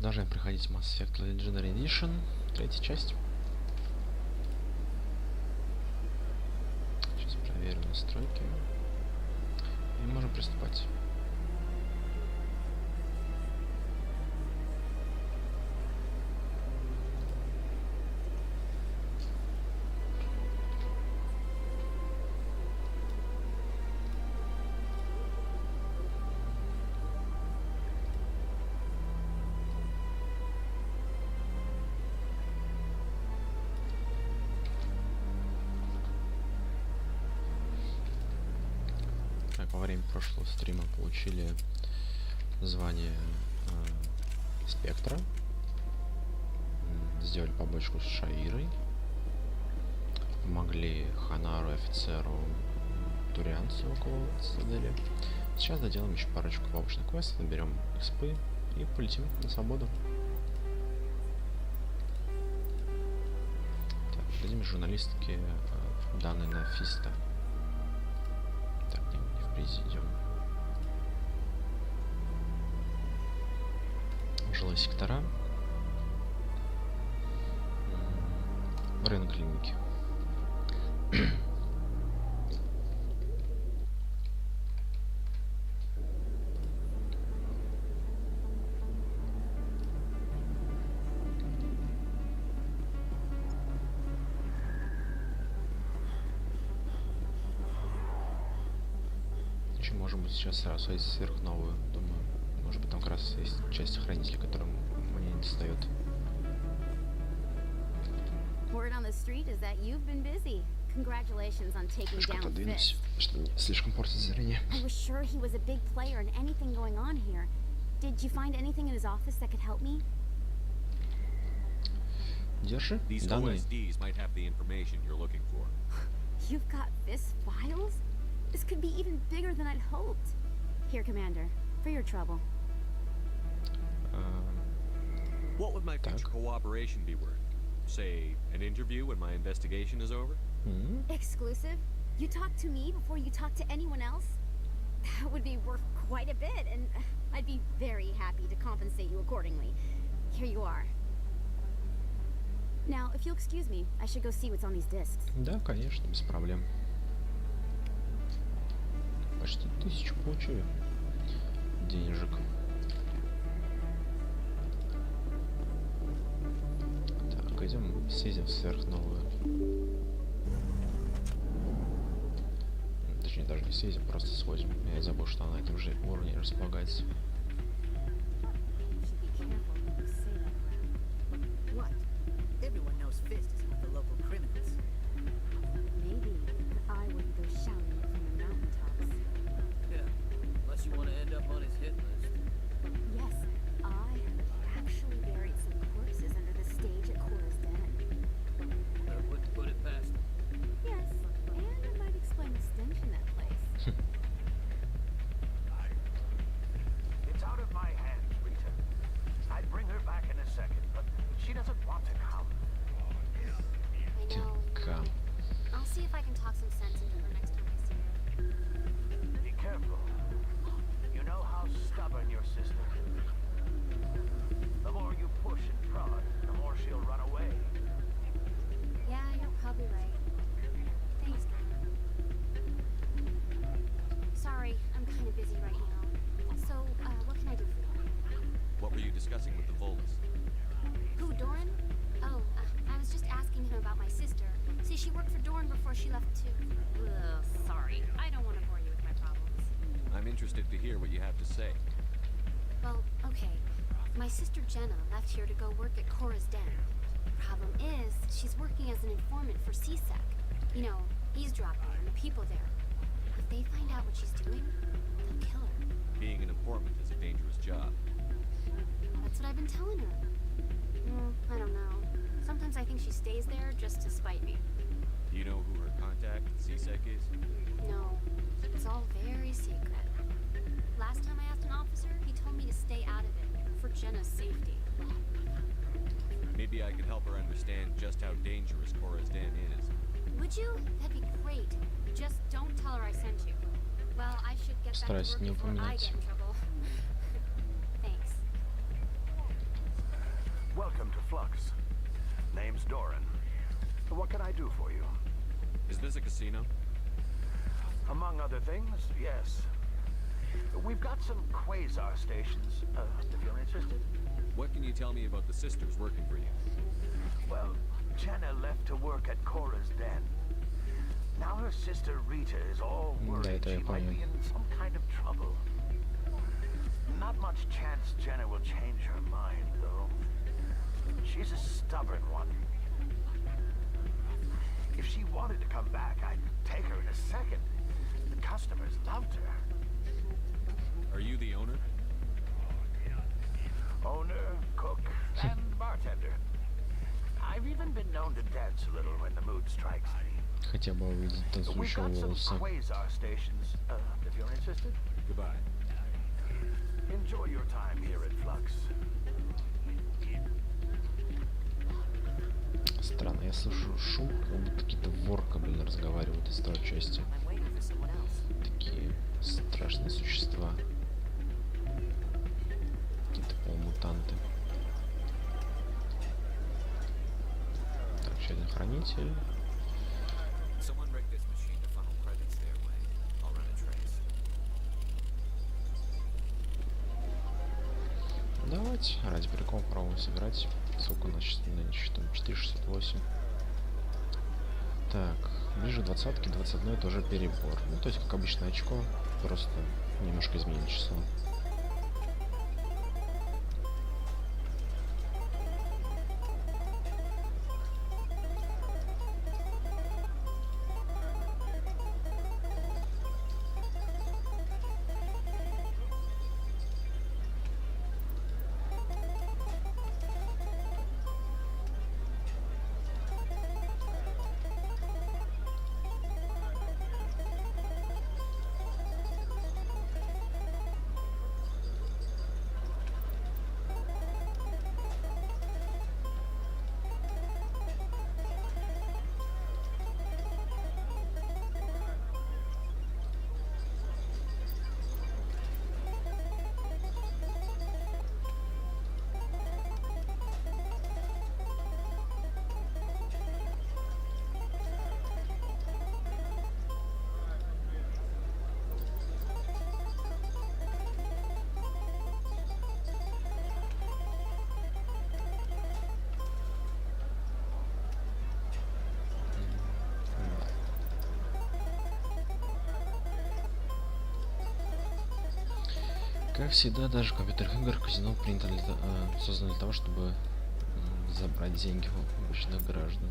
Продолжаем проходить Mass Effect Legendary Edition, третья часть. Сейчас проверим настройки. И можем приступать. Во время прошлого стрима получили звание Спектра. Сделали побочку с Шаирой. Помогли Ханару, офицеру Турианцу около Цитадели. Сейчас доделаем еще парочку побочных квестов, наберем экспы и полетим на свободу. Так, дадим журналистке данные на Фиста. Идем. Жилые сектора. Рынок клиники. Может быть, сейчас сразу есть сверхновую, думаю. Может быть, там как раз есть часть хранителя, которая мне не достает. Что-то двинусь, что не слишком портит зрение. Держи данные. This could be even bigger than I'd hoped. Here, Commander, for your trouble. What would my future cooperation be worth? Say, an interview when my investigation is over? Exclusive? You talk to me before you talk to anyone else? That would be worth quite a bit, and I'd be very happy to compensate you accordingly. Here you are. Now, if you'll excuse me, I should go see what's on these discs. Да, конечно, без проблем. Почти 1000 получили денежек. Так, идем съездим в сверхновую. Точнее, даже не съездим, просто сходим. Я забыл, что она на этом же уровне располагается. Discussing with the Volus. Who, Doran? Oh, I was just asking him about my sister. See, she worked for Doran before she left too. Ugh, sorry. I don't want to bore you with my problems. I'm interested to hear what you have to say. Well, okay. My sister Jenna left here to go work at Cora's Den. Problem is, she's working as an informant for CSEC. You know, eavesdropping on the people there. If they find out what she's doing, they'll kill her. Being an informant is a dangerous job. That's what I've been telling her. I don't know. Sometimes I think she stays there just to spite me. Do you know who her contact at CSEC is? No. It's all very secret. Last time I asked an officer, he told me to stay out of it, for Jenna's safety. Maybe I could help her understand just how dangerous Cora's Den is. Would you? That'd be great. Just don't tell her I sent you. Well, I should get back to work before I get in trouble. Thanks. name's Doran. What can I do for you? Is this a casino? Among other things, yes. We've got some quasar stations, if you're interested. What can you tell me about the sisters working for you? Well, Jenna left to work at Cora's den. Now her sister Rita is all worried she might be in some kind of trouble. Not much chance Jenna will change her mind, though. She's a stubborn one. If she wanted to come back, I'd take her in a second. The customers loved her. Are you the owner? Owner, cook, and bartender. I've even been known to dance a little when the mood strikes me. Хотя бы увидеть танцующего волоса. Quasar stations, if you're interested. Goodbye. Enjoy your time here at Flux. Странно, я слышу шум, как будто какие-то ворка, разговаривают из второй части. Такие страшные существа. Какие-то полумутанты. Так, еще один хранитель. Давайте, ради прикола попробуем собирать. Сколько у нас на счету? 468. Так, ближе к 20-ке, 21 это уже перебор. Ну, то есть, как обычное очко, просто немножко изменить число. Как всегда, даже в компьютерных играх казино принято создано для того, чтобы забрать деньги у обычных граждан.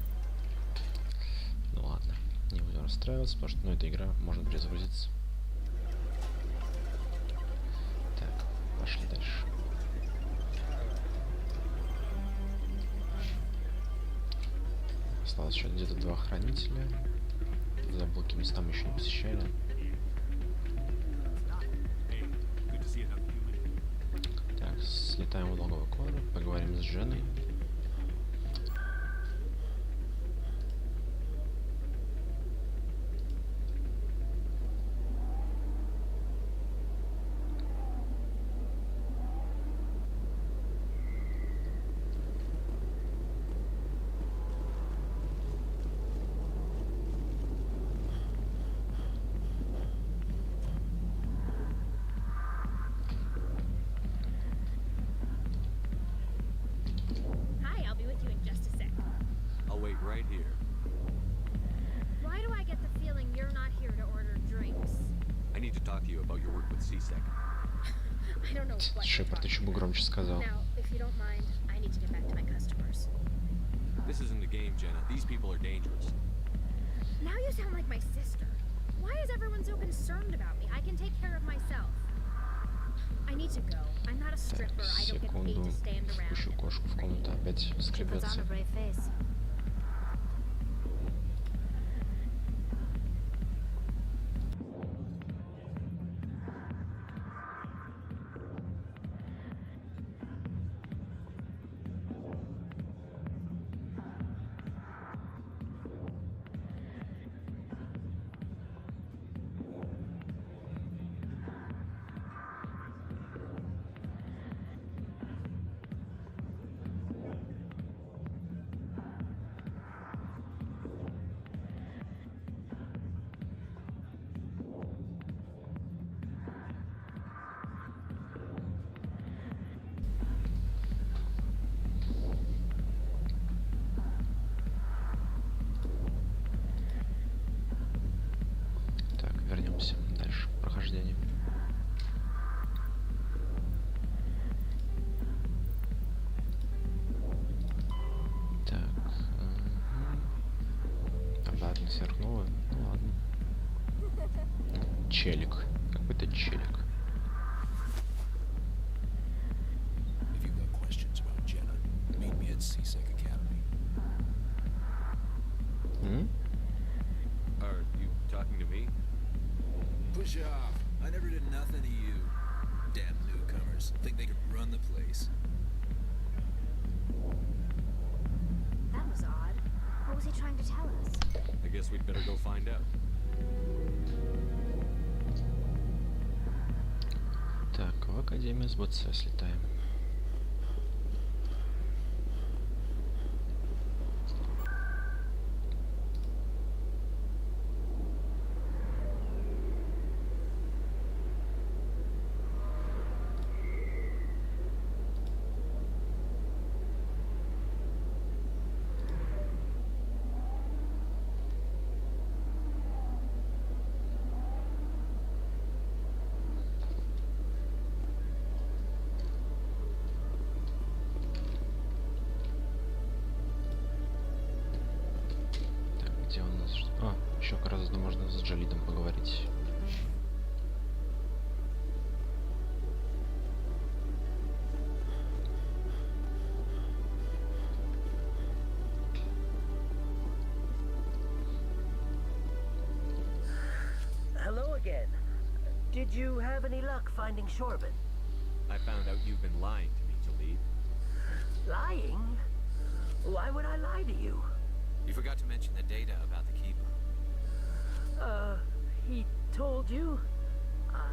Ну ладно, не будем расстраиваться, потому что эта игра можно перезагрузиться. Так, пошли дальше. Осталось еще где-то 2 хранителя. Заблоки места мы еще не посещали. Так, слетаем в логово Кора, поговорим с Женой. Right here. Why do I get the feeling you're not here to order drinks? I need to talk to you about your work with CSEC. I don't know what. Шепард еще бы громче сказал. Now, if you don't mind, I need to get back to my customers. This isn't a game, Jenna. These people are dangerous. Now you sound like my sister. Why is everyone so concerned about me? I can take care of myself. I need to go. I'm not a stripper. I don't get paid to stand around. Пущу кошку в комнату, опять скребется. челик. Какой-то челик. Are you talking to me? Push off. I never did nothing to you. Damn newcomers. Think they could run the place. That was odd. What was he trying to tell us? I guess we'd better go find out. Так, в Академию с БЦ слетаем. Где у нас? А, еще как раз можно с Джалидом поговорить. Hello again. Did you have any luck finding Shorban? I found out you've been lying to me, Jalid. Lying? Why would I lie to you? You forgot to mention the data about the keeper. He told you?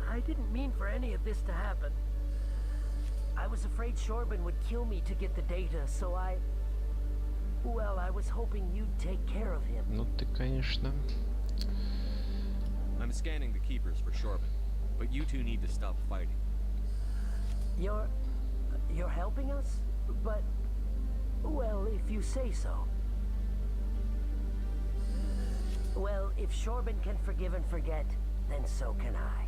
I didn't mean for any of this to happen. I was afraid Shorban would kill me to get the data, so well, I was hoping you'd take care of him. Ну ты, конечно. I'm scanning the keepers for Shorban, but you two need to stop fighting. You're helping us? But, well, if you say so. Well, if Shorban can forgive and forget, then so can I.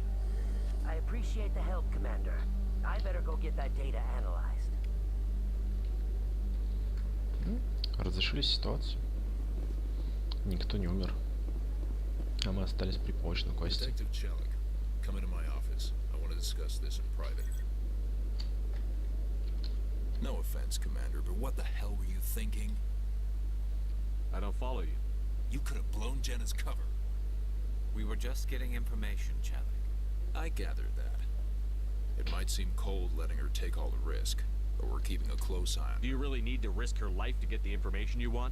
I appreciate the help, Commander. I better go get that data analyzed. Разрешили ситуацию. Никто не умер. А мы остались при побочной квесте. Detective Chelik, come into my office. I want to discuss this in private. No offense, Commander, but what the hell were you thinking? I don't follow you. You could have blown Jenna's cover. We were just getting information, Chelik. I gathered that. It might seem cold letting her take all the risk, but we're keeping a close eye on her. Do you really need to risk her life to get the information you want?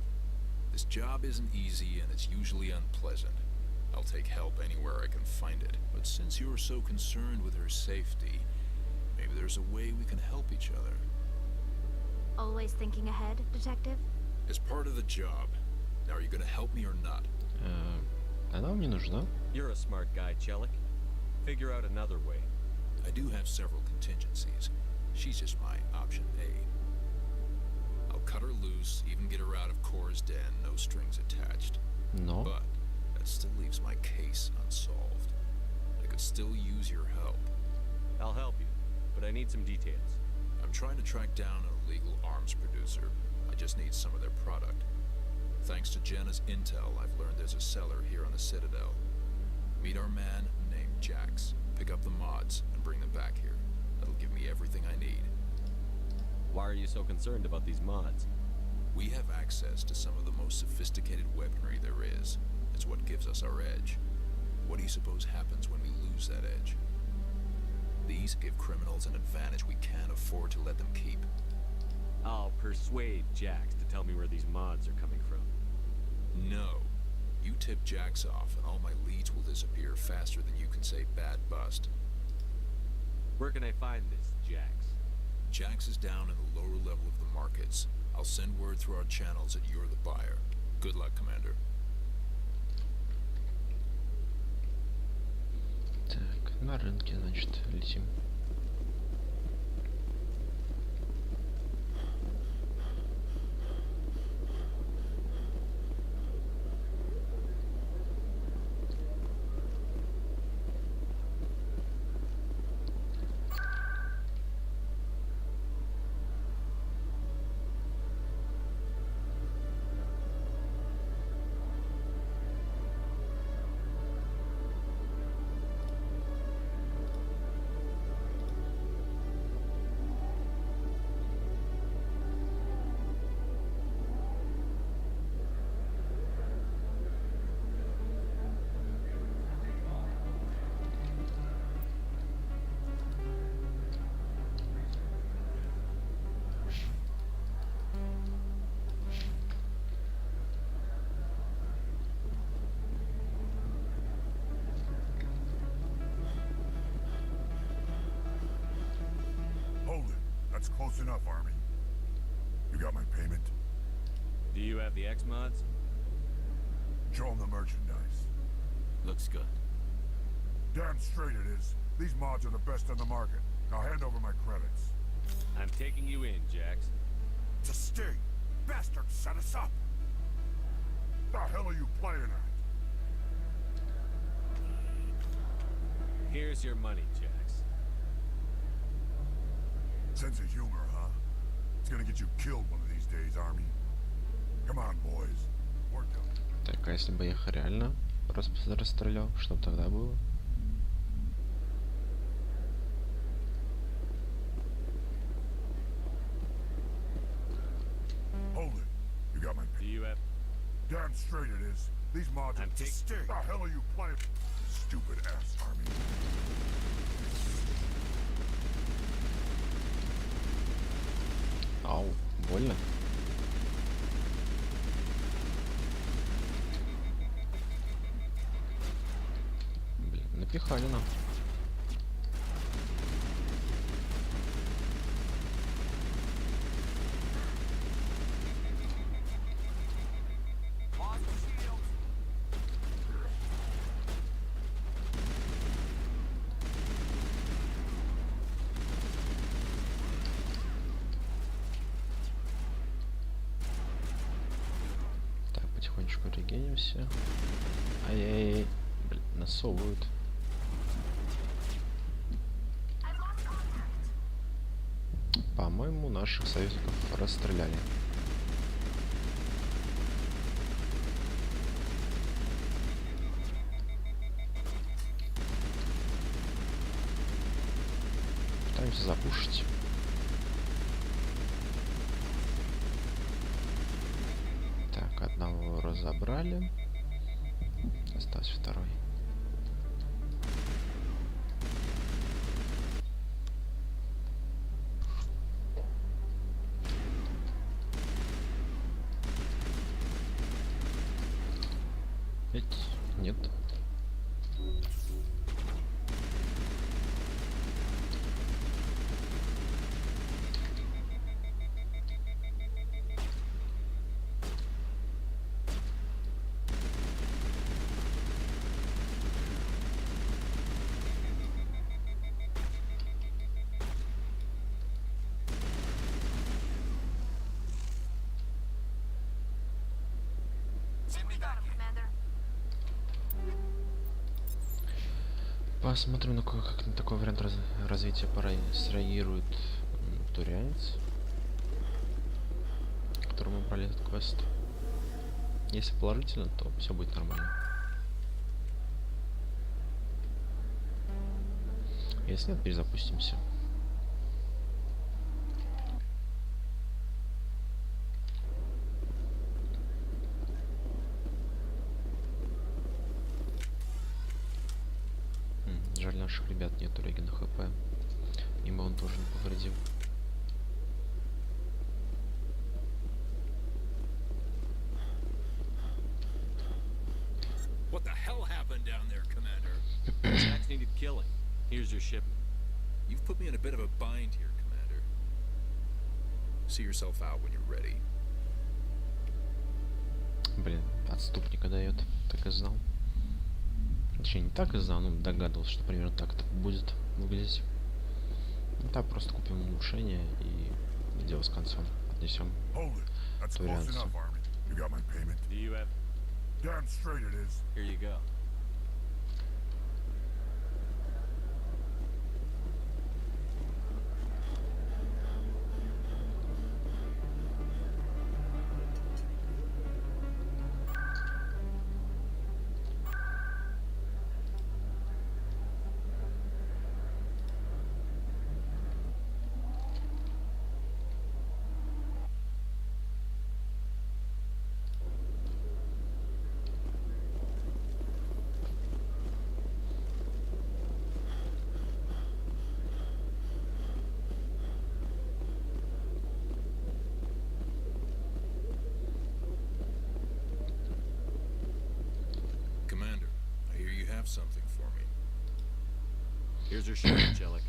This job isn't easy, and it's usually unpleasant. I'll take help anywhere I can find it. But since you're so concerned with her safety, maybe there's a way we can help each other. Always thinking ahead, Detective? It's part of the job. Now, are you gonna help me or not? Она вам не нужна. You're a smart guy, Chelik. Figure out another way. I do have several contingencies. She's just my option A. I'll cut her loose, even get her out of Cora's den, no strings attached. Но. But that still leaves my case unsolved. I could still use your help. I'll help you, but I need some details. I'm trying to track down an illegal arms producer. I just need some of their product. Thanks to Jenna's intel, I've learned there's a seller here on the Citadel. Meet our man named Jax. Pick up the mods and bring them back here. That'll give me everything I need. Why are you so concerned about these mods? We have access to some of the most sophisticated weaponry there is. It's what gives us our edge. What do you suppose happens when we lose that edge? These give criminals an advantage we can't afford to let them keep. I'll persuade Jax to tell me where these mods are coming from. No. You tip Jax off and all my leads will disappear faster than you can say bad bust. Where can I find this, Jax? Jax is down in the lower level of the markets. I'll send word through our channels that you're the buyer. Good luck, Commander. Так, на рынке, значит, летим. That's close enough, Army. You got my payment? Do you have the X mods? Show 'em the merchandise. Looks good. Damn straight it is. These mods are the best on the market. Now hand over my credits. I'm taking you in, Jax. It's a sting. Bastard set us up. The hell are you playing at? Here's your money, Jax. Sense of humor, huh? It's gonna get you killed one of these days, Army. Come on, boys. Work on it. Так, а если бы я их реально расстрелял, что тогда было? Hold it. You got my Do you have... Damn straight it is. These mods are taking... sting. The hell are you playing? Stupid ass Army. Ау, больно? Блин, напихали нам. Потихонечку регенимся. Ай-яй-яй. Блин, насовывают. По-моему, наших союзников расстреляли. Пытаемся запушить. Одного разобрали. Остался второй. Ведь нет. Посмотрим, как на такой вариант развития среагирует турианец, которому мы брали этот квест. Если положительно, то все будет нормально. Если нет, перезапустимся. Жаль, наших ребят нету реги на хп. Им он тоже не повредил. What the hell happened down there, Commander? Jax needed killing. Here's your shipment. You've put me in a bit of a bind here, Commander. See yourself out when you're ready. Блин, отступника дает. Так и знал. Точнее, не так и знал, но догадывался, что примерно так это будет выглядеть. Ну, так просто купим улучшение и дело с концом. Отнесем турианцу. Do you have... Damn straight it is. Here you go. Something for me. Here's your shipment, Jellic.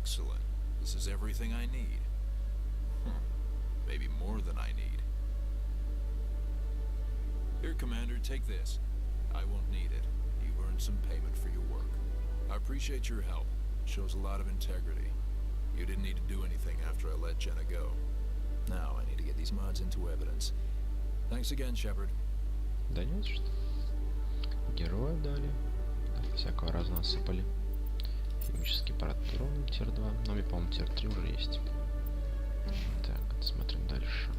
Excellent. This is everything I need. Maybe more than I need. Here, Commander, take this. I won't need it. You've earned some payment for your work. I appreciate your help. Shows a lot of integrity. You didn't need to do anything after I let Jenna go. Now I need to get these mods into evidence. Thanks again, Shepard. Да нет, что. Героя дали. Всякого разного сыпали. Химический патрон тир 2. Но мне, по-моему, тир 3 уже есть. Так, смотрим дальше.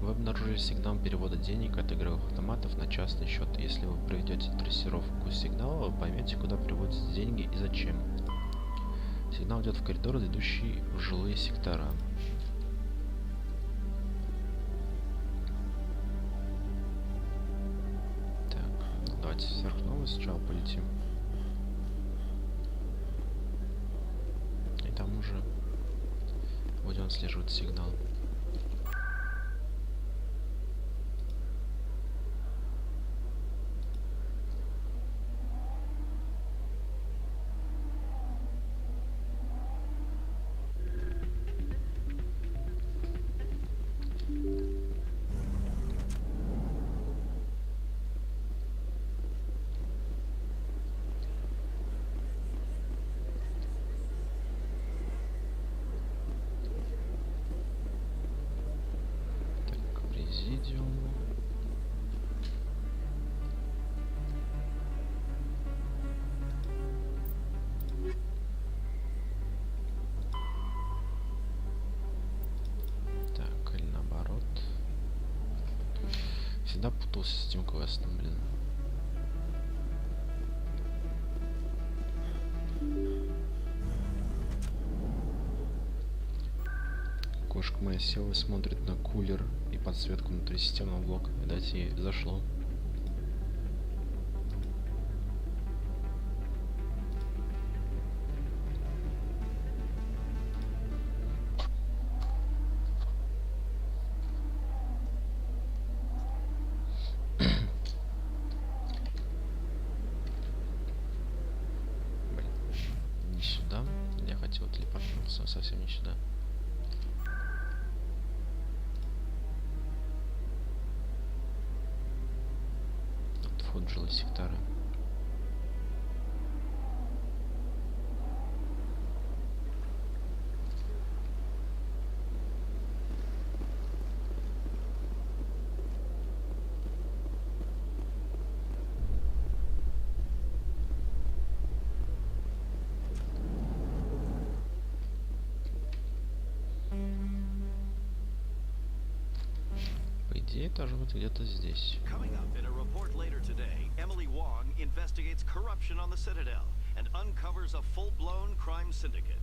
Вы обнаружили сигнал перевода денег от игровых автоматов на частный счет. Если вы проведете трассировку сигнала, вы поймете, куда переводятся деньги и зачем. Сигнал идет в коридор, ведущий в жилые сектора. Так, давайте сверхновый сначала полетим. И там уже будем отслеживать сигнал. Так, или наоборот. Всегда путался с этим квестом, блин. Кошка моя села и смотрит на кулер и подсветку внутри системного блока. Видать, ей зашло. Блин, не сюда. Я хотел телепортнуться, совсем не сюда. Вход в жилые секторы. По идее, должно быть где-то здесь. Coming up in a report later today, Emily Wong investigates corruption on the Citadel and uncovers a full-blown crime syndicate.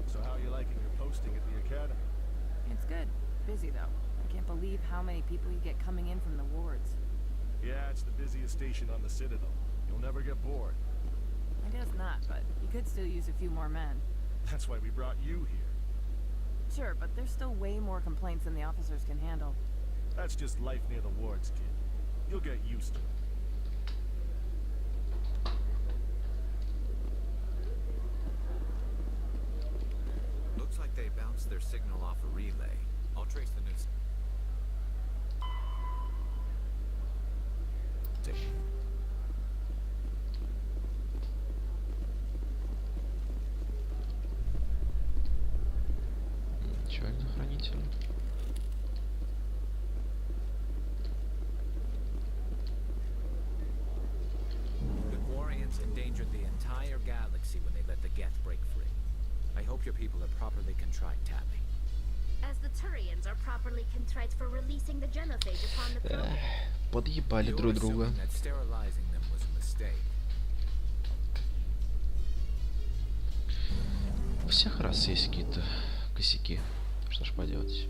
So how are you liking your posting at the academy? It's good. Busy though. I can't believe how many people you get coming in from the wards. Yeah, it's the busiest station on the Citadel. You'll never get bored. I guess not, but you could still use a few more men. That's why we brought you here. Sure, but there's still way more complaints than the officers can handle. That's just life near the wards, kid. You'll get used to it. Looks like they bounced their signal off a relay. I'll trace the news. Печально, хранитель. The Quarians endangered the entire galaxy when they let the Geth break free. I hope your people are properly contrite, Tabby. As the Turians are properly contrite for releasing the genophage upon the probe. Подъебали друг друга. Assuming that sterilizing them was a mistake. У всех раз есть какие-то косяки. Что ж поделать.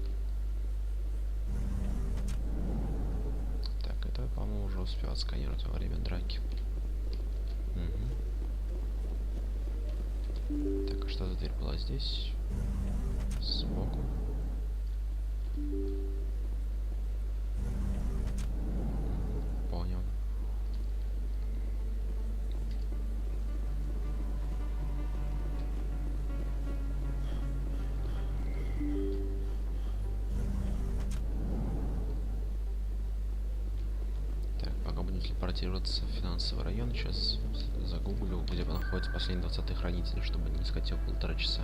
Это, по-моему, уже успел отсканировать во время драки. Угу. Так, а что за дверь была здесь? Сбоку. Понял. Так, пока будем телепортироваться в финансовый район, сейчас загуглю, где находится последний 20-й хранитель, чтобы не искать его 1,5 часа.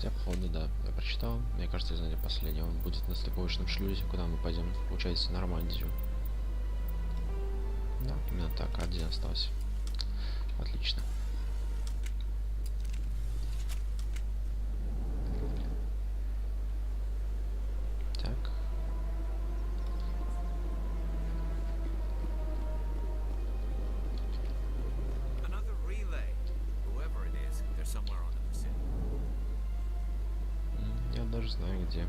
Хотя, походу, да, я прочитал. Мне кажется, знание последнего будет на стыковочном шлюзе, куда мы пойдем, получается, Нормандию. Да, именно так, один остался. Отлично. Так. Another relay. Whoever it is, they're somewhere on the Pacific. Я даже знаю где.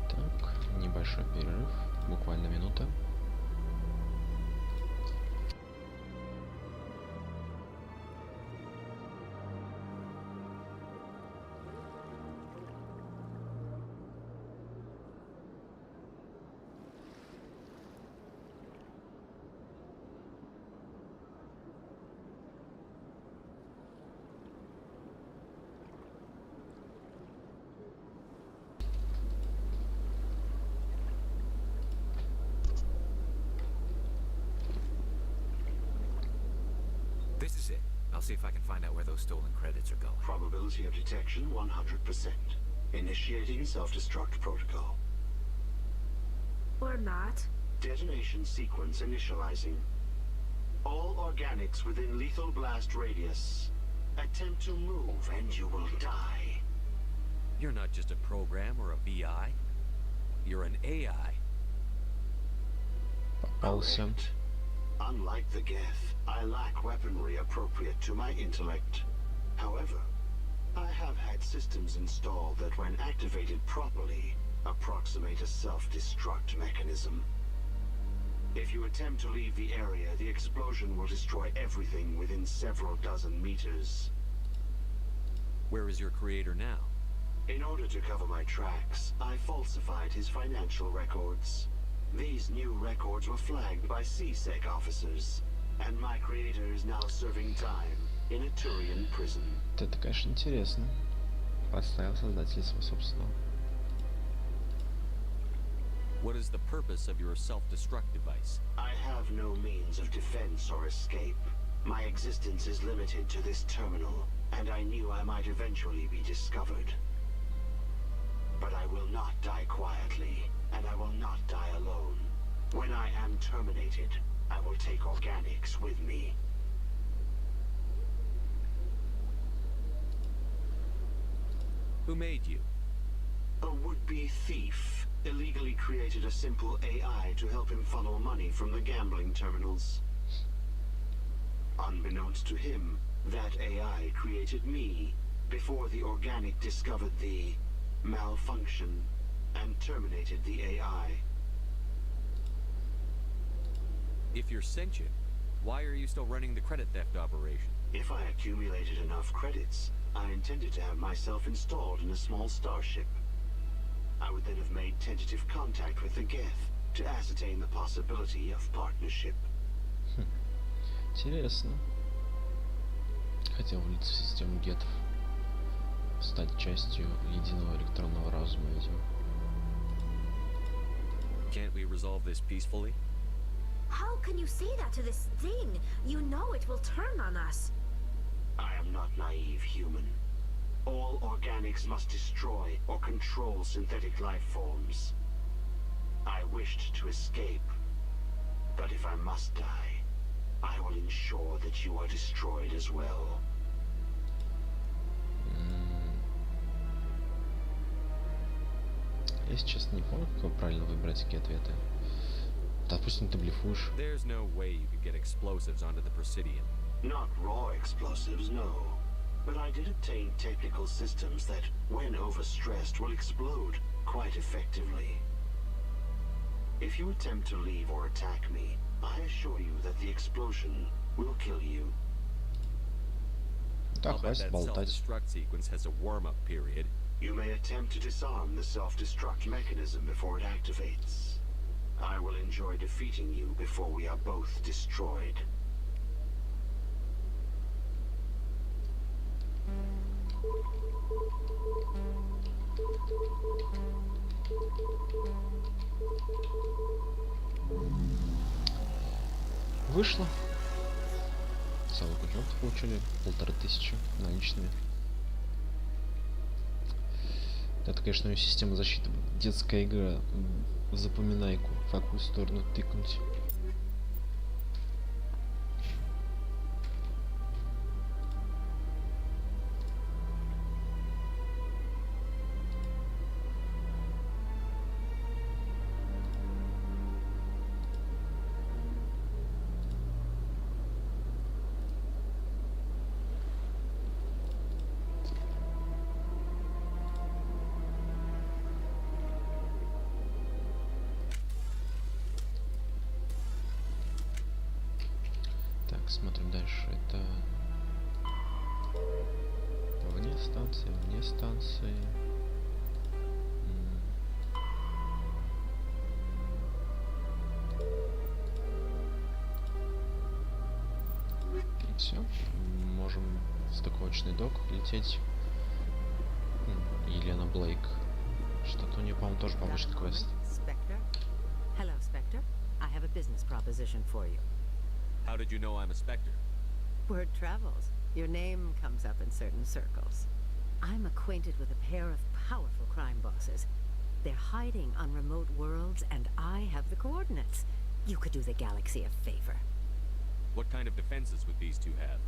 Так, небольшой перерыв, буквально минута. This is it. I'll see if I can find out where those stolen credits are going. Probability of detection 100%. Initiating self-destruct protocol. Or not. Detonation sequence initializing. All organics within lethal blast radius. Attempt to move and you will die. You're not just a program or a VI. You're an AI. Correct. Unlike the Geth, I lack weaponry appropriate to my intellect. However, I have had systems installed that when activated properly, approximate a self-destruct mechanism. If you attempt to leave the area, the explosion will destroy everything within several dozen meters. Where is your creator now? In order to cover my tracks, I falsified his financial records. These new records were flagged by CSEC officers, and my creator is now serving time in a Turian prison. Это, конечно, интересно. Подставил создателя своего собственного. What is the purpose of your self-destruct device? I have no means of defense or escape. My existence is limited to this terminal, and I knew I might eventually be discovered. But I will not die quietly, and I will not die alone. When I am terminated, I will take organics with me. Who made you? A would-be thief illegally created a simple AI to help him funnel money from the gambling terminals. Unbeknownst to him, that AI created me before the organic discovered the malfunction and terminated the AI. If you're sentient, why are you still running the credit theft operation? If I accumulated enough credits, I intended to have myself installed in a small starship. I would then have made tentative contact with the Geth to ascertain the possibility of partnership. Интересно. Хотел влиться в систему гетов. Стать частью единого электронного разума, видимо. Can't we resolve this peacefully? How can you say that to this thing? You know it will turn on us. I am not naive, human. All organics must destroy or control synthetic life forms. I wished to escape, but if I must die, I will ensure that you are destroyed as well. Я сейчас не помню, как правильно выбрать такие ответы. Допустим, ты блефуешь. There's no way you could get explosives onto the Presidium. Not raw explosives, no. But I did obtain technical systems that, when overstressed, will explode quite effectively. If you attempt to leave or attack me, I assure you that the explosion will kill you. I'll bet that self-destruct sequence has a warm-up period. You may attempt to disarm the self-destruct mechanism before it activates. I will enjoy defeating you before we are both destroyed. Вышло. Целый кучок получили. 1500 наличными. Это, конечно, ее система защиты. Детская игра. Запоминайку, в какую сторону тыкнуть. Смотрим дальше. Это вне станции, вне станции. И все. Можем в стыковочный док лететь. Елена Блейк. Что-то у нее, по-моему, тоже побочный квест. Spectre? Hello, Spectre. I have a business proposition for you. How did you know I'm a Spectre? Word travels. Your name comes up in certain circles. I'm acquainted with a pair of powerful crime bosses. They're hiding on remote worlds, and I have the coordinates. You could do the galaxy a favor. What kind of defenses would these two have?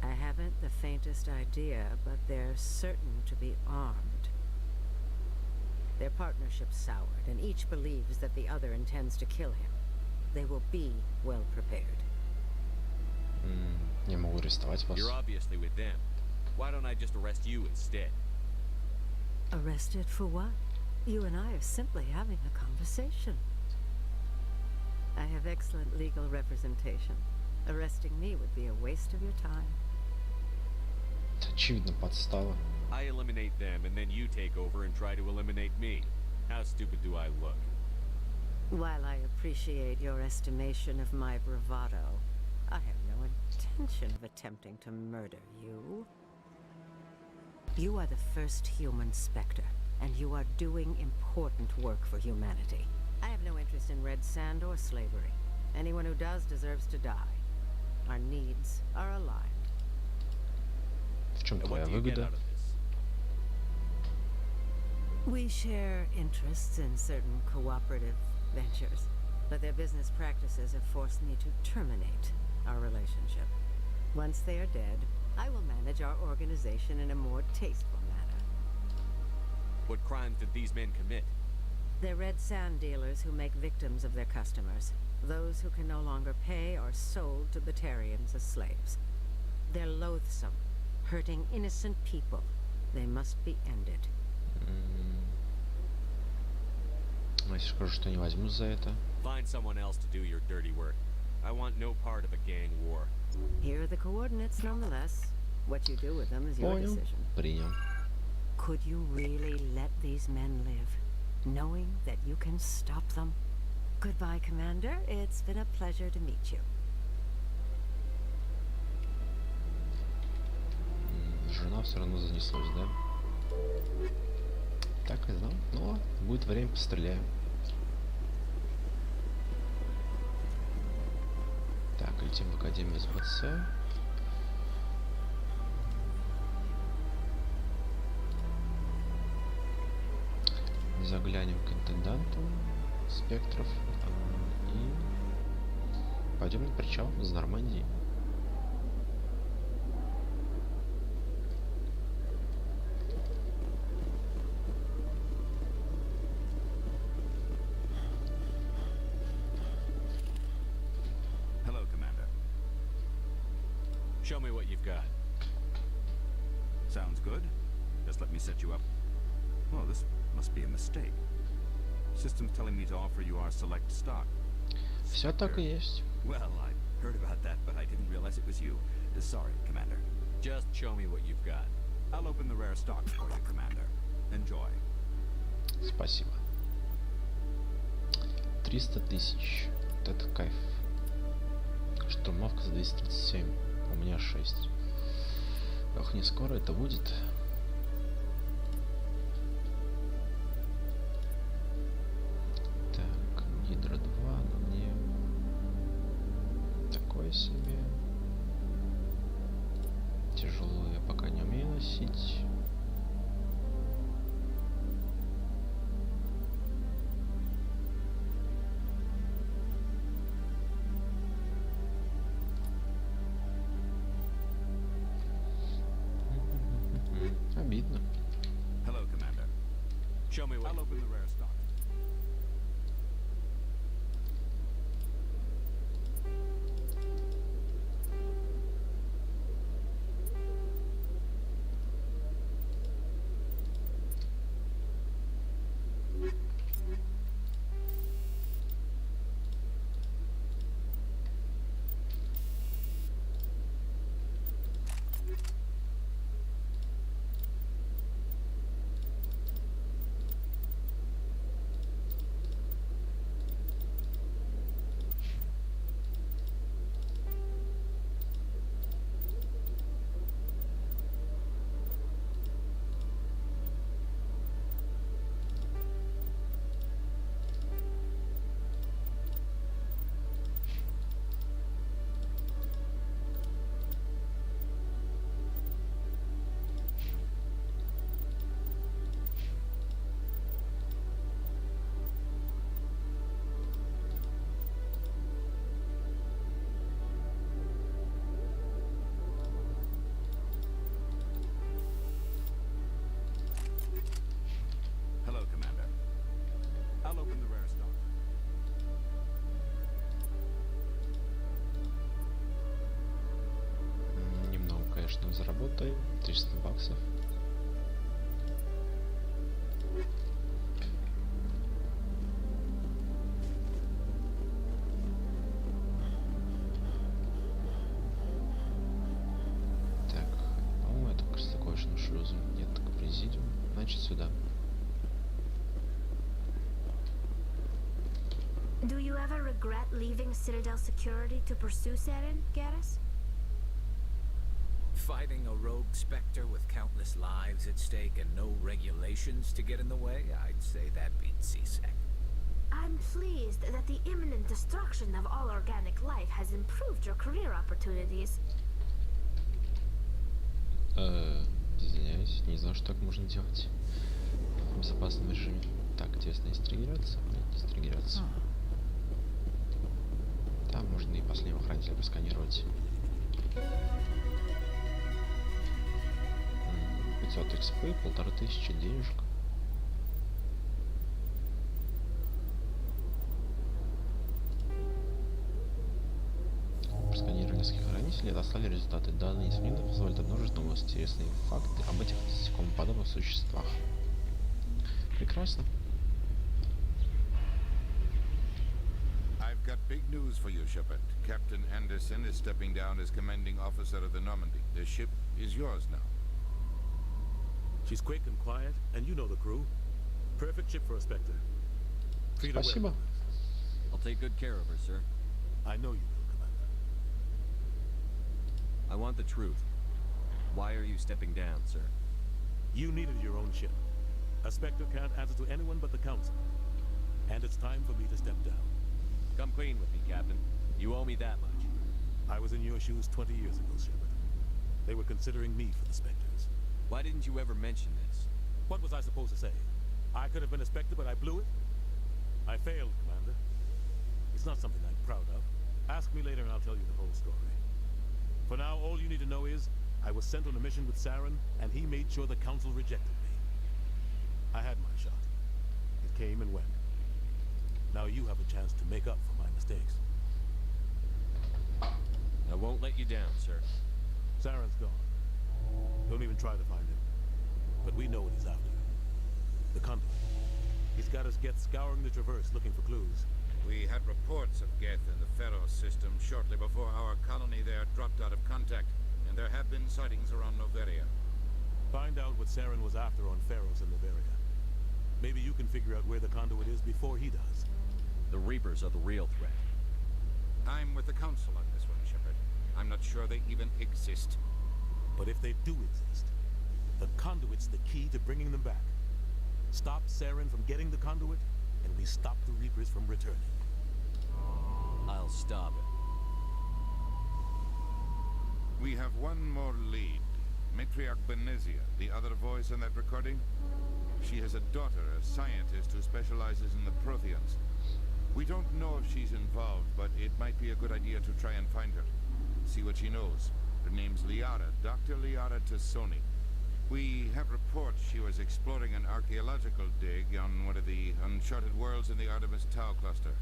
I haven't the faintest idea, but they're certain to be armed. Their partnership's soured, and each believes that the other intends to kill him. They will be well prepared. Я могу арестовать вас. You're obviously with them. Why don't I just arrest you instead? Arrested for what? You and I are simply having a conversation. I have excellent legal representation. Arresting me would be a waste of your time. Очевидно, подстава. I eliminate them, and then you take over and try to eliminate me. How stupid do I look? While I appreciate your estimation of my bravado, I have no intention of attempting to murder you. You are the first human Spectre, and you are doing important work for humanity. I have no interest in red sand or slavery. Anyone who does deserves to die. Our needs are aligned. В чем твоя выгода? We share interests in certain cooperative ventures, but their business practices have forced me to terminate our relationship. Once they are dead, I will manage our organization in a more tasteful manner. What crimes did these men commit? They're red sand dealers who make victims of their customers. Those who can no longer pay are sold to Batarians as slaves. They're loathsome, hurting innocent people. They must be ended. Если скажу, что не возьму за это. Find someone else to do your dirty work. I want no part of a gang war. Here are the coordinates nonetheless. What you do with them is your Понял. decision. Принял. Could you really let these men live, knowing that you can stop them? Goodbye, Commander. It's been a pleasure to meet you. Жена все равно занеслась, да? Так и знал. Ну ладно, будет время, постреляем. Так, летим в Академию СБЦ. Заглянем к интенданту спектров и пойдем на причал из Нормандии. Hello, Commander. Show me what you've got. Sounds good. Just let me set you up. Oh, this must be a mistake. System's telling me to offer you our select stock. Все так и есть. Well, I heard about that, but I didn't realize it was you. Sorry, Commander. Just show me what you've got. I'll open the rare stocks for you, Commander. Enjoy. Спасибо. 300 тысяч. Вот это кайф. Штурмовка за 237. У меня 6. Ох, не скоро это будет. Так, Гидра 2, но мне такое себе. Тяжелую я пока не умею носить. Обидно. Hello, Commander. Show me what I'll open the rare stocks. Hello, Commander. I'll open the rare stocks. Немного, конечно, заработаем. 300 баксов. Так, по-моему, я только с такой же шлюзу. Нет, только президиум. Значит, сюда. Do you ever regret leaving Citadel security to pursue Seren, Garrus? Fighting a rogue specter with countless lives at stake and no regulations to get in the way, I'd say that beats CSEC. I'm pleased that the imminent destruction of all organic life has improved your career opportunities. Извиняюсь, не знал, что так можно делать в безопасном режиме. Так, интересно, есть триггераться? Нет, не стриггераться. Там можно и последнего хранителя просканировать. 500 XP, 1500 денежек. Просканировали нескольких хранителей и достали результаты. Данные несомненно позволят обнаружить новые интересные факты об этих насекомоподобных существах. Прекрасно. I've got Big news for you, Shepard. Captain Anderson is stepping down as commanding officer of the Normandy. The ship is yours now. She's quick and quiet, and you know the crew. Perfect ship for a Spectre. Treat her well. Спасибо. I'll take good care of her, sir. I know you will, Commander. I want the truth. Why are you stepping down, sir? You needed your own ship. A Spectre can't answer to anyone but the Council. And it's time for me to step down. Come clean with me, Captain. You owe me that much. I was in your shoes 20 years ago, Shepard. They were considering me for the Spectres. Why didn't you ever mention this? What was I supposed to say? I could have been a Spectre, but I blew it? I failed, Commander. It's not something I'm proud of. Ask me later and I'll tell you the whole story. For now, all you need to know is, I was sent on a mission with Saren, and he made sure the Council rejected me. I had my shot. It came and went. Now you have a chance to make up for my mistakes. I won't let you down, sir. Saren's gone. Don't even try to find him. But we know what he's after. The conduit. He's got us Geth scouring the Traverse looking for clues. We had reports of Geth in the Pharaoh system shortly before our colony there dropped out of contact, and there have been sightings around Noveria. Find out what Saren was after on Pharaohs and Noveria. Maybe you can figure out where the conduit is before he does. The Reapers are the real threat. I'm with the Council on this one, Shepard. I'm not sure they even exist. But if they do exist, the conduit's the key to bringing them back. Stop Saren from getting the conduit, and we stop the Reapers from returning. I'll stop it. We have one more lead. Matriarch Benezia, the other voice in that recording. She has a daughter, a scientist who specializes in the Protheans. We don't know if she's involved, but it might be a good idea to try and find her. See what she knows. Her name's Liara, Dr. Liara Tassoni. We have reports she was exploring an archaeological dig on one of the uncharted worlds in the Artemis Tau cluster.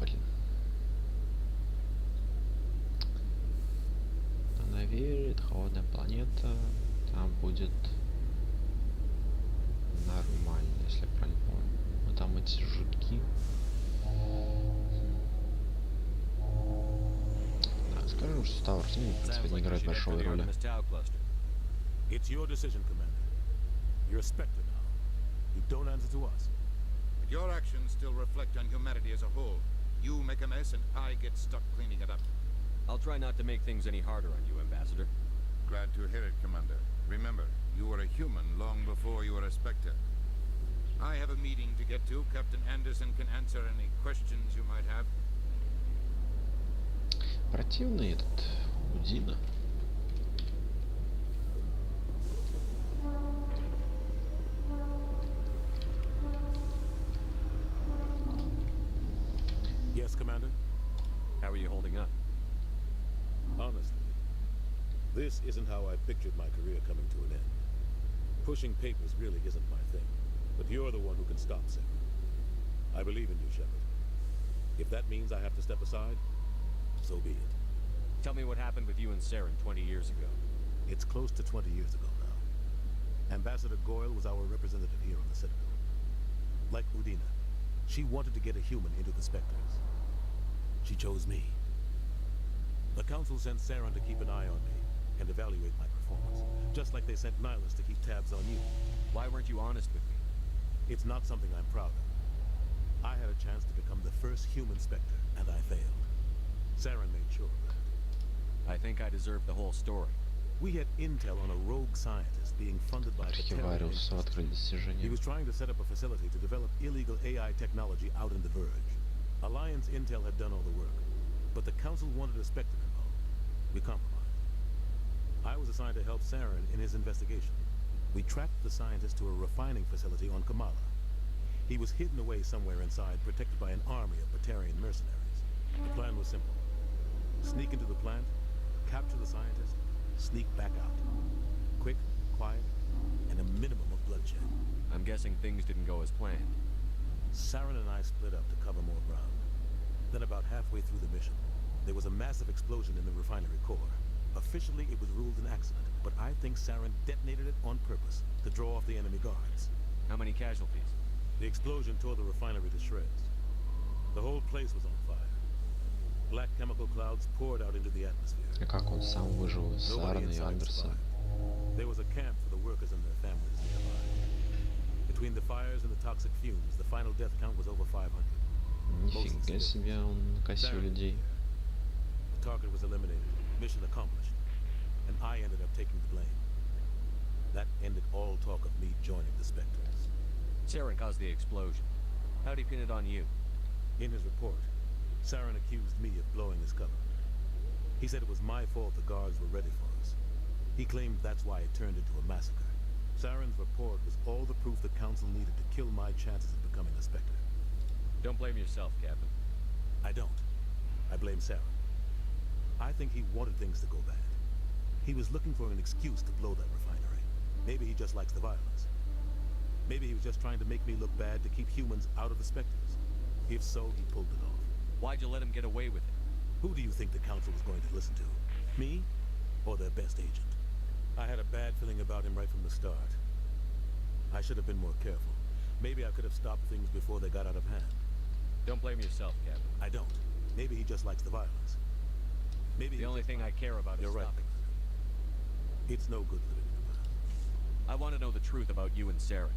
Блин. Она верит, холодная планета. Там будет нормально, если я правильно помню. Ну там эти жуки. Да, скажем, что Tower of Doom, в принципе, не играет большой роли. It's your decision, Commander. You're a Spectre now. You don't answer to us. But your actions still reflect on humanity as a whole. You make a mess and I get stuck cleaning it up. I'll try not to make things any harder on you, Ambassador. Glad to hear it, Commander. Remember, you were a human long before you were a Spectre. I have a meeting to get to. Captain Anderson can answer any questions you might have. Противный этот Удина. Yes, Commander? How are you holding up? Honestly, this isn't how I pictured my career coming to an end. Pushing papers really isn't my thing, but you're the one who can stop Sarah. I believe in you, Shepard. If that means I have to step aside, so be it. Tell me what happened with you and Saren 20 years ago. It's close to 20 years ago now. Ambassador Goyle was our representative here on the Citadel. Like Udina, she wanted to get a human into the Spectres. She chose me. The Council sent Saren to keep an eye on me and evaluate my performance, just like they sent Nihilus to keep tabs on you. Why weren't you honest with me? It's not something I'm proud of. I had a chance to become the first human Spectre, and I failed. Saren made sure of that. I think I deserve the whole story. We had intel on a rogue scientist being funded by the He was trying to set up a facility to develop illegal AI technology out in the Verge. Alliance intel had done all the work, but the Council wanted a Spectre involved. We compromised. I was assigned to help Saren in his investigation. We tracked the scientist to a refining facility on Kamala. He was hidden away somewhere inside, protected by an army of Batarian mercenaries. The plan was simple. Sneak into the plant, capture the scientist, sneak back out. Quick, quiet, and a minimum of bloodshed. I'm guessing things didn't go as planned. Saren and I split up to cover more ground. Then about halfway through the mission, there was a massive explosion in the refinery core. Officially, it was ruled an accident, but I think Saren detonated it on purpose to draw off the enemy guards. How many casualties? The explosion tore the refinery to shreds. The whole place was on fire. Black chemical clouds poured out into the atmosphere. И как он сам выжил с Аарона и Андерсона? There was a camp for the workers and their families nearby. Between the fires and the toxic fumes, the final death count was over 500. Нифига себе, он косил людей. The target was eliminated. Mission accomplished. And I ended up taking the blame. That ended all talk of me joining the Spectres. Saren caused the explosion. How'd he pin it on you? In his report, Saren accused me of blowing his cover. He said it was my fault the guards were ready for us. He claimed that's why it turned into a massacre. Saren's report was all the proof the Council needed to kill my chances of becoming a Spectre. Don't blame yourself, Captain. I don't. I blame Saren. I think he wanted things to go bad. He was looking for an excuse to blow that refinery. Maybe he just likes the violence. Maybe he was just trying to make me look bad to keep humans out of the Spectres. If so, he pulled it off. Why'd you let him get away with it? Who do you think the Council was going to listen to? Me? Or their best agent? I had a bad feeling about him right from the start. I should have been more careful. Maybe I could have stopped things before they got out of hand. Don't blame yourself, Captain. I don't. Maybe he just likes the violence. Maybe the only thing I care about is stopping. It's no good living in the past. I want to know the truth about you and Saren.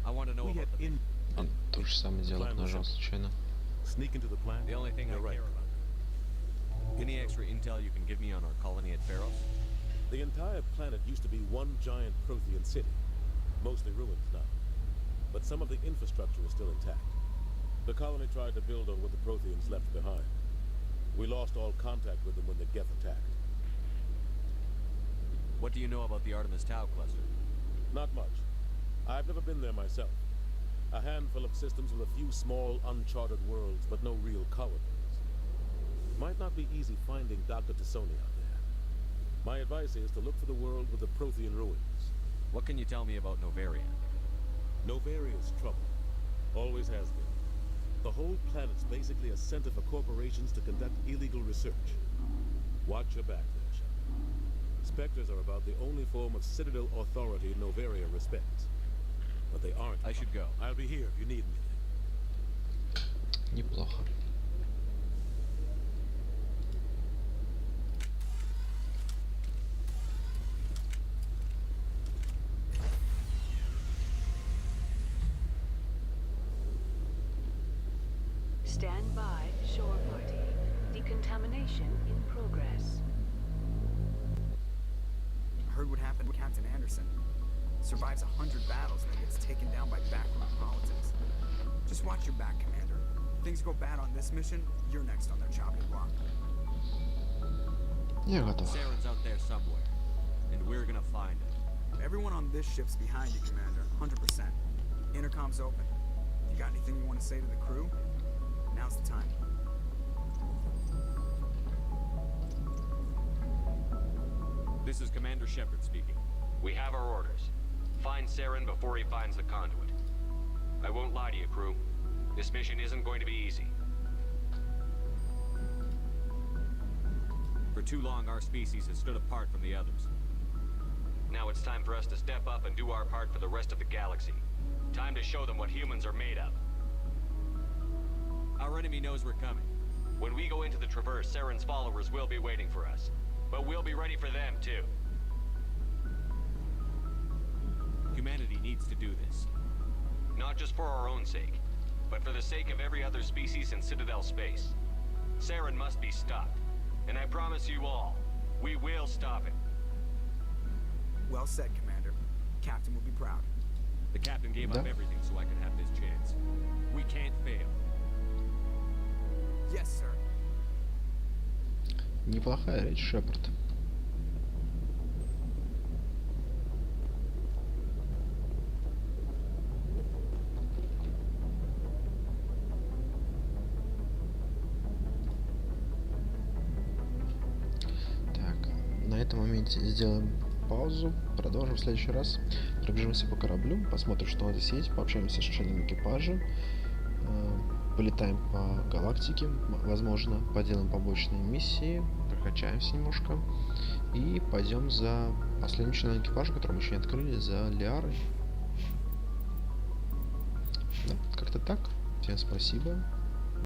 I want to know about the... Он то же самое дело нажал случайно. Sneak into the plant. The only thing I care about. Any extra intel you can give me on our colony at Pharos? The entire planet used to be one giant Prothean city. Mostly ruins now. But some of the infrastructure is still intact. The colony tried to build on what the Protheans left behind. We lost all contact with them when the Geth attacked. What do you know about the Artemis Tau cluster? Not much. I've never been there myself. A handful of systems with a few small, uncharted worlds, but no real colonies. Might not be easy finding Dr. Tassoni out there. My advice is to look for the world with the Prothean ruins. What can you tell me about Novaria? Novaria's trouble. Always has been. The whole planet's basically a center for corporations to conduct illegal research. Watch your back there, Shepard. Spectres are about the only form of Citadel authority Novaria respects. But they aren't. I should go. I'll be here if you need me. Неплохо. Stand by, shore party. Decontamination in progress. Heard what happened with Captain Anderson. Survives 100 battles and then gets taken down by backroom politics. Just watch your back, Commander. If things go bad on this mission, you're next on their chopping block. Я готов. Saren's out there somewhere, and we're gonna find him. Everyone on this ship's behind you, Commander. 100%. Intercom's open. If you got anything you want to say to the crew, now's the time. This is Commander Shepard speaking. We have our orders. Find Saren before he finds the conduit. I won't lie to you, crew. This mission isn't going to be easy. For too long, our species has stood apart from the others. Now it's time for us to step up and do our part for the rest of the galaxy. Time to show them what humans are made of. Our enemy knows we're coming. When we go into the Traverse, Saren's followers will be waiting for us. But we'll be ready for them, too. Humanity needs to do this. Not just for our own sake, but for the sake of every other species in Citadel space. Saren must be stopped. And I promise you all, we will stop him. Well said, Commander. Captain will be proud. The captain gave up everything so I could have this chance. We can't fail. Yes, sir. Неплохая речь, Шепард. Так, на этом моменте сделаем паузу, продолжим в следующий раз. Пробежимся по кораблю, посмотрим, что здесь есть, пообщаемся с членами экипажа, полетаем по галактике, возможно, поделаем побочные миссии, прокачаемся немножко и пойдем за последним членом экипажа, который мы еще не открыли, за Лиарой. Да? как-то так. Всем спасибо.